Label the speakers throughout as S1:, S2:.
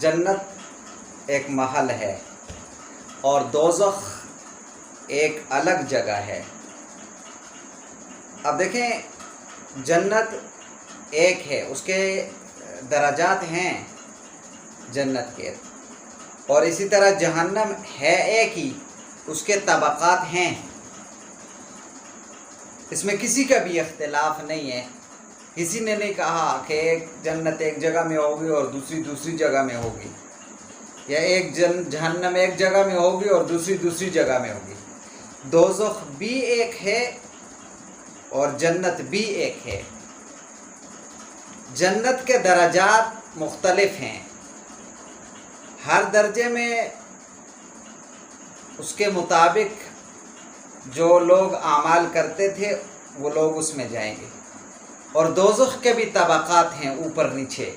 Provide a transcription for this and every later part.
S1: जन्नत एक महल है और दोज़ख एक अलग जगह है। अब देखें, जन्नत एक है, उसके दराजात हैं जन्नत के, और इसी तरह जहन्नम है एक ही, उसके तबक़ात हैं। इसमें किसी का भी इख्तिलाफ नहीं है। किसी ने नहीं कहा कि एक जन्नत एक जगह में होगी और दूसरी जगह में होगी, या एक जहन्नम एक जगह में होगी और दूसरी जगह में होगी। दोज़ख भी एक है और जन्नत भी एक है। जन्नत के दराजात मुख्तलिफ हैं। हर दर्जे में उसके मुताबिक जो लोग आमाल करते थे वो लोग उसमें जाएंगे, और दोज़ख के भी तबक़ात हैं ऊपर नीचे।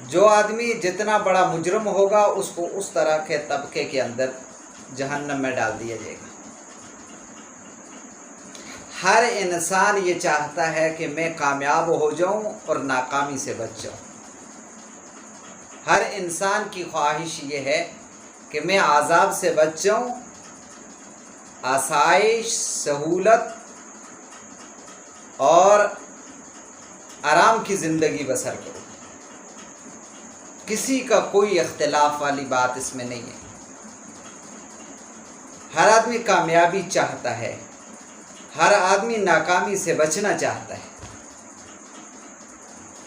S1: जो आदमी जितना बड़ा मुजरम होगा उसको उस तरह के तबके के अंदर जहन्नम में डाल दिया जाएगा। हर इंसान ये चाहता है कि मैं कामयाब हो जाऊं और नाकामी से बच जाऊं। हर इंसान की ख्वाहिश ये है कि मैं आज़ाब से बच जाऊं, आसाइश, सहूलत और आराम की ज़िंदगी बसर करूं। किसी का कोई इख्तिलाफ वाली बात इसमें नहीं है। हर आदमी कामयाबी चाहता है, हर आदमी नाकामी से बचना चाहता है।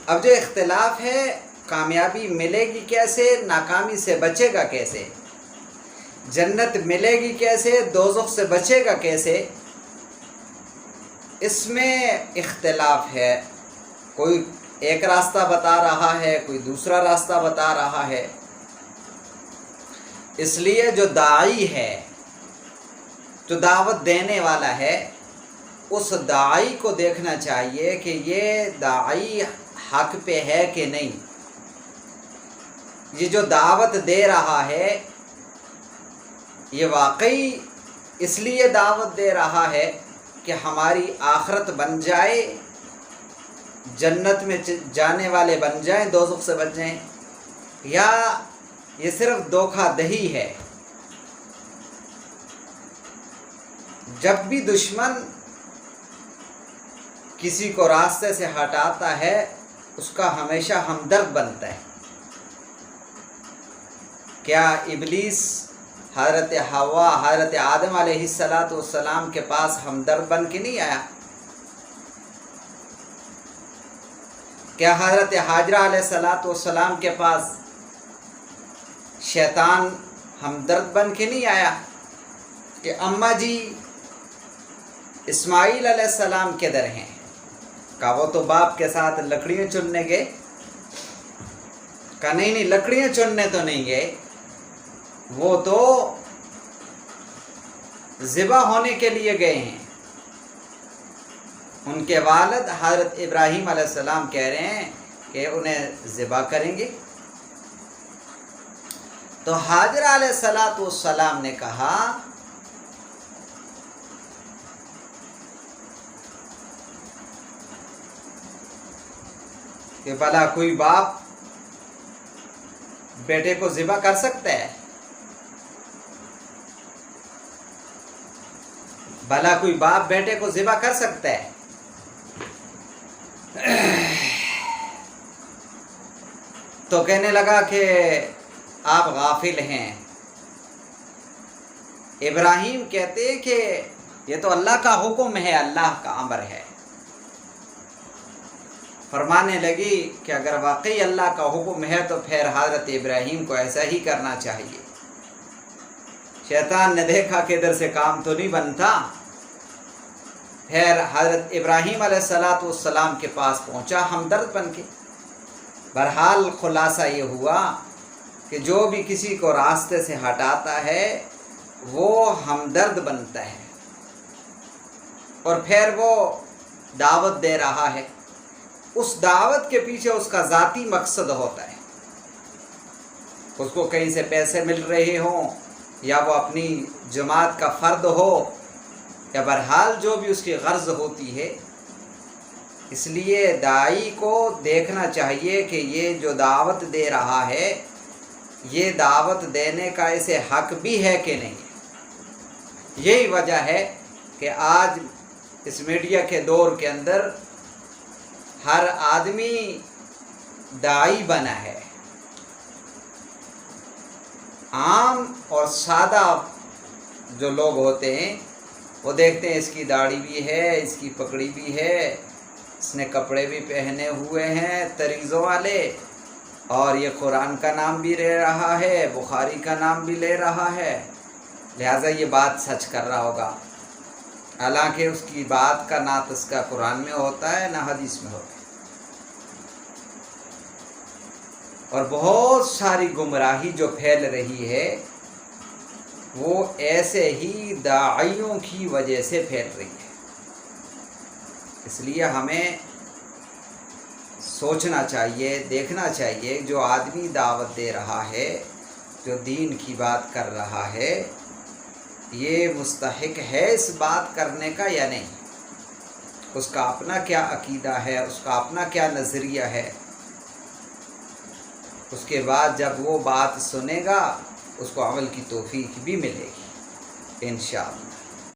S1: अब जो इख्तिलाफ है, कामयाबी मिलेगी कैसे, नाकामी से बचेगा कैसे, जन्नत मिलेगी कैसे, दोज़ख से बचेगा कैसे, इसमें इख्तिलाफ है। कोई एक रास्ता बता रहा है, कोई दूसरा रास्ता बता रहा है। इसलिए जो दाई है, जो दावत देने वाला है, उस दाई को देखना चाहिए कि ये दाई हक पे है कि नहीं। ये जो दावत दे रहा है ये वाकई इसलिए दावत दे रहा है कि हमारी आखिरत बन जाए, जन्नत में जाने वाले बन जाएं, दोज़ख से बच जाएं, या ये सिर्फ धोखा दही है। जब भी दुश्मन किसी को रास्ते से हटाता है उसका हमेशा हमदर्द बनता है। क्या इब्लीस हज़रत हवा, हज़रत आदम अलैहिस्सलाम के पास हमदर्द बन के नहीं आया? क्या हज़रत हाजरा अलैहिस्सलाम के पास शैतान हमदर्द बन के नहीं आया कि अम्मा जी इस्माईल अलैहिस्सलाम किधर हैं? का वो तो बाप के साथ लकड़ियाँ चुनने गए। का नहीं, लकड़ियाँ चुनने तो नहीं गए, वो तो ज़िबा होने के लिए गए हैं। उनके वालिद हज़रत इब्राहीम अलैहिस्सलाम कह रहे हैं कि उन्हें ज़िबा करेंगे। तो हाजरा अलैहिस्सलाम ने कहा कि भला कोई बाप बेटे को ज़िबा कर सकता है? भला कोई बाप बेटे को ज़िबा कर सकता है? तो कहने लगा कि आप गाफिल हैं। इब्राहीम कहते हैं कि ये तो अल्लाह का हुक्म है, अल्लाह का अमर है। फरमाने लगी कि अगर वाकई अल्लाह का हुक्म है तो फिर हज़रत इब्राहीम को ऐसा ही करना चाहिए। शैतान ने देखा कि इधर से काम तो नहीं बनता, फिर हज़रत इब्राहीम अलैहिस्सलाम के पास पहुंचा हमदर्द बन के। बहरहाल खुलासा ये हुआ कि जो भी किसी को रास्ते से हटाता है वो हमदर्द बनता है, और फिर वो दावत दे रहा है। उस दावत के पीछे उसका ज़ाती मकसद होता है। उसको कहीं से पैसे मिल रहे हों, या वो अपनी जमात का फ़र्द हो, या बहरहाल जो भी उसकी गर्ज होती है, اس لیے داعی کو دیکھنا چاہیے کہ یہ جو دعوت دے رہا ہے یہ دعوت دینے کا اسے حق بھی ہے کہ نہیں. یہی وجہ ہے کہ آج اس میڈیا کے دور کے اندر ہر آدمی داعی بنا ہے. عام اور سادہ جو لوگ ہوتے ہیں وہ دیکھتے ہیں اس کی داڑھی بھی ہے، اس کی پگڑی بھی ہے، اس نے کپڑے بھی پہنے ہوئے ہیں طریزوں والے، اور یہ قرآن کا نام بھی لے رہا ہے، بخاری کا نام بھی لے رہا ہے، لہٰذا یہ بات سچ کر رہا ہوگا. حالانکہ اس کی بات کا نہ تذکرہ قرآن میں ہوتا ہے نہ حدیث میں ہوتا ہے. اور بہت ساری گمراہی جو پھیل رہی ہے وہ ایسے ہی داعیوں کی وجہ سے پھیل رہی ہے. اس لیے ہمیں سوچنا چاہیے، دیکھنا چاہیے جو آدمی دعوت دے رہا ہے، جو دین کی بات کر رہا ہے، یہ مستحق ہے اس بات کرنے کا یا نہیں. اس کا اپنا کیا عقیدہ ہے، اس کا اپنا کیا نظریہ ہے. اس کے بعد جب وہ بات سنے گا اس کو عمل کی توفیق بھی ملے گی انشاءاللہ.